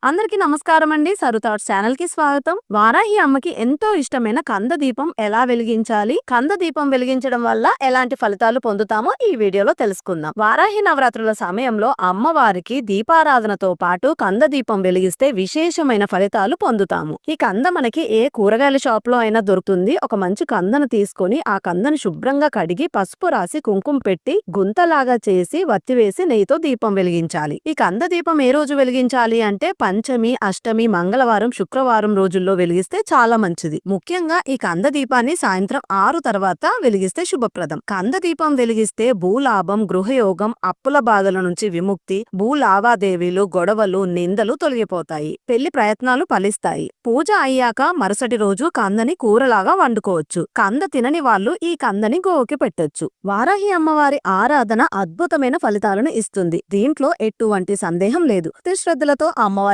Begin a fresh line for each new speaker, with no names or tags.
అందరికీ నమస్కారం అండి. సరు థాట్స్ ఛానల్ కి స్వాగతం. వారాహి అమ్మకి ఎంతో ఇష్టమైన కంద దీపం ఎలా వెలిగించాలి, కంద దీపం వెలిగించడం వల్ల ఎలాంటి ఫలితాలు పొందుతామో ఈ వీడియోలో తెలుసుకుందాం. వారాహి నవరాత్రుల సమయంలో అమ్మవారికి దీపారాధనతో పాటు కంద దీపం వెలిగిస్తే విశేషమైన ఫలితాలు పొందుతాము. ఈ కంద మనకి ఏ కూరగాయల షాప్ లో అయినా దొరుకుతుంది. ఒక మంచి కందను తీసుకొని ఆ కందను శుభ్రంగా కడిగి పసుపు రాసి కుంకుమ పెట్టి గుంతలాగా చేసి వత్తివేసి నెయ్యితో దీపం వెలిగించాలి. ఈ కంద దీపం ఏ రోజు వెలిగించాలి అంటే పంచమి, అష్టమి, మంగళవారం, శుక్రవారం రోజుల్లో వెలిగిస్తే చాలా మంచిది. ముఖ్యంగా ఈ కంద దీపాన్ని సాయంత్రం 6 తర్వాత వెలిగిస్తే శుభప్రదం. కంద దీపం వెలిగిస్తే భూలాభం, గృహయోగం, అప్పుల బాధల నుంచి విముక్తి, భూ లావాదేవీలు, గొడవలు, నిందలు తొలగిపోతాయి. పెళ్లి ప్రయత్నాలు ఫలిస్తాయి. పూజ అయ్యాక మరుసటి రోజు కందని కూరలాగా వండుకోవచ్చు. కంద తినని వాళ్ళు ఈ కందని గోవుకి పెట్టొచ్చు. వారాహి అమ్మవారి ఆరాధన అద్భుతమైన ఫలితాలను ఇస్తుంది. దీంట్లో ఎటువంటి సందేహం లేదు. శ్రద్ధలతో అమ్మవారి